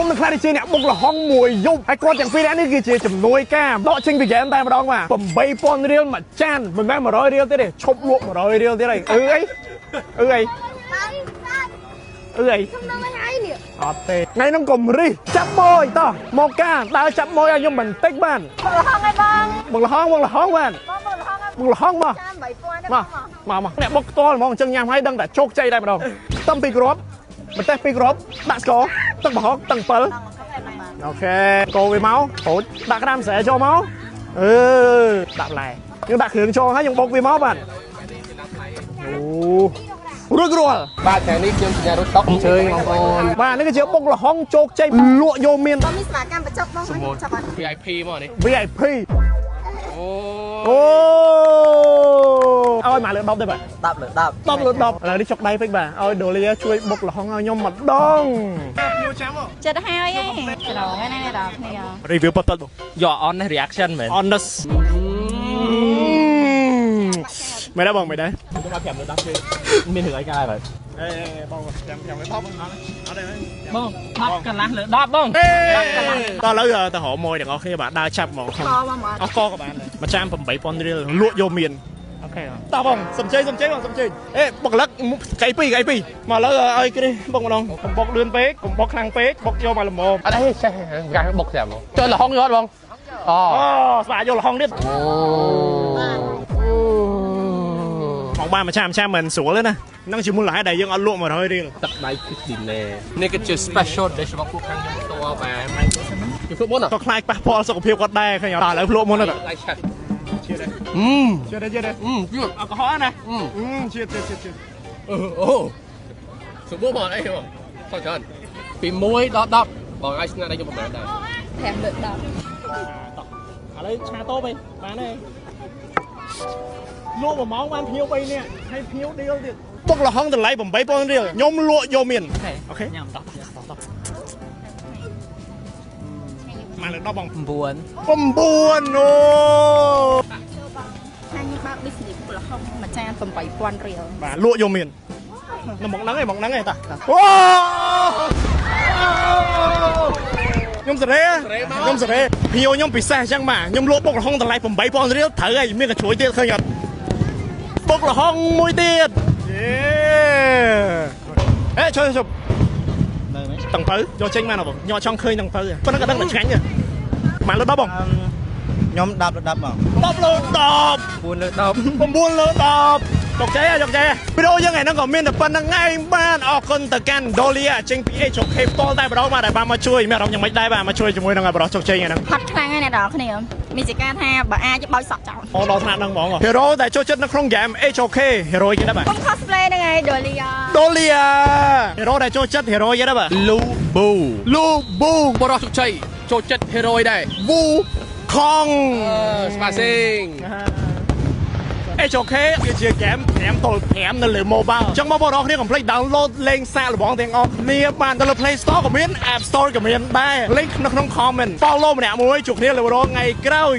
នឹងខ្លាចជាអ្នកបុកលហុងមួយយប់ហើយគាត់ទាំងពីរនេះគឺជាចំនួនការដកចេញពីហ្គេមតែម្ដងបាទ8000 រៀលមួយចានមិនមែន100 រៀលទេឈប់លក់100 រៀលទៀតអីអត់ទេថ្ងៃហ្នឹងកុំរិះចាប់ម៉ួយតោះមកការដើរចាប់ម៉ួយឲ្យខ្ញុំបន្តិចបានបុកលហុងឯងបងបុកលហុងបាទបុកលហុងមកអ្នកបុកផ្ទាល់ហ្មងអញ្ចឹងញ៉ាំឲ្យដឹងតែជោគជ័យតែម្ដងខ្ទឹម2គ្រាប់ម្ទេស2គ្រាប់ដាក់ស្ករទឹកប្រហុកទឹក7អូខេកូរវាមកហូចដាក់ក្តាមស្រែចូលមកដាក់បន្លែយើងដាក់គ្រឿងចូលហើយយើងបុកវាមកបាទរួចរាល់បាទថ្ងៃនេះខ្ញុំសញ្ញារត់តុកអញ្ជើញបងប្អូនបាទនេះគឺជាបុកលហុងជោគជ័យលក់យកមានបងមានសេវាកម្មបញ្ចុកបងចាប់អត់ VIP មកនេះ VIP ឲ្យមកលើ10ទេបាទ10លើ10 10លើ10ឥឡូវនេះចុកដៃពេកបាទឲ្យដូលីជួយបុកលហុងឲ្យខ្ញុំម្ដងញូចាំមកចិត្តហើយឯងច្រងហ្នឹងណាដល់គ្នា review ប៉ុតៗបងយក on reaction មែន honest ไม่ได้បងไม่ได้ខ្ញុំមក5លើ10ទេមានរឿងអីកើតហើយបងចាំឲ្យ10បងអត់ទេបង10កន្លះលើ10បងតោះឥឡូវទៅរកមួយទាំងអស់គ្នាបាទដើរចាប់ហ្មងអស់កក៏បានដែរមួយចាន8000 រៀលលក់យកមានអូខេតោះបងសំជ័យបងសំជ័យបុកលឹកកៃ2មកឥឡូវឲ្យគ្រីបុកម្ដងកុំបុកលឿនពេកកុំបុកខ្លាំងពេកបុកយកមកល្មមអត់ទេចេះកាបុកស្រាប់ចូលលហុងយកអត់បងអូស្វាយកលហុងទៀតមកបានមួយចានមិនស្រួលទេណានឹងជាមូលហេតុដែលយើងអត់លក់100 រៀលទឹកដៃគឺទីណែនេះគឺជា special dish របស់ពួកខាងខ្ញុំផ្ទាល់បាទខ្ញុំភ្លក់មុនក៏ខ្លាចប៉ះពាល់សុខភាពគាត់ដែរឃើញអត់ឥឡូវភ្លក់មុនទៅដៃឆាត់ជឿទេជឿទេជឿអល់កុហលណាជឿអូសុបមកអីបងខុសច្រើនពី1ដល់10បងឲ្យស្ងាត់ឲ្យខ្ញុំប្រហែលដែរ5លើ10ឥឡូវឆាតូបបានទេលក់1ម៉ោងបានភ្ញៀវ3នាក់ហើយភ្ញៀវឌីលទៀតបុកលហុងតម្លៃ8000 រៀលខ្ញុំលក់យកមានអូខេញ៉ាំ10មកលើ10បង9អូខាងនេះបើក business បុកលហុងមួយចាន8000 រៀលបាទលក់យកមាននៅមកហ្នឹងឯងតាអូខ្ញុំសេរីភីវខ្ញុំពិសេសអញ្ចឹងបាទខ្ញុំលក់បុកលហុងតម្លៃ8000 រៀលត្រូវហើយមានកញ្ជ្រួយទៀតឃើញអត់បុកលហុងមួយទៀតជួយតឹងពៅយកចេញមកណាបងញ៉ចង់ឃើញតឹងពៅប៉ុន្តែក៏ដឹងតែឆ្ងាញ់ដែរមកលើ10បងខ្ញុំ10លើ10បង10លើ10 9លើ10 9លើ10ជោគជ័យវីដេអូយើងថ្ងៃហ្នឹងក៏មានតែប៉ុណ្្នឹងឯងបានអរគុណទៅកាន់ Dolia ចេញពី HOK ផ្ទាល់តែម្ដងបាទដែលបានមកជួយមានអារម្មណ៍យ៉ាងម៉េចដែរបាទមកជួយជាមួយនឹងបរិសុទ្ធជោគជ័យថ្ងៃហ្នឹងហត់ខ្លាំងហើយអ្នកនរគ្នាមានជាការថាបើអាចបោចសក់ចោលដល់ថ្នាក់ហ្នឹងហ្មង Hero ដែលចូលចិត្តនៅក្នុង game HOK Hero គេដែរបាទខ្ញុំ cosplay ហ្នឹងឯង Dolia Hero ដែលចូលចិត្ត Hero គេដែរបាទ Lubu បរិសុទ្ធជ័យចូលចិត្ត Hero ដែរ Wu Kong Spacing HOK គឺជាហ្គេម5/5នៅលើ mobile អញ្ចឹងមកបងប្អូនគ្នាកុំភ្លេច download លេងសាកល្បងទាំងអស់គ្នាបានទៅលើ Play Store ក៏មាន App Store ក៏មានដែរ link នៅក្នុង comment follow ម្នាក់មួយជួបគ្នាលើរងថ្ងៃក្រោយ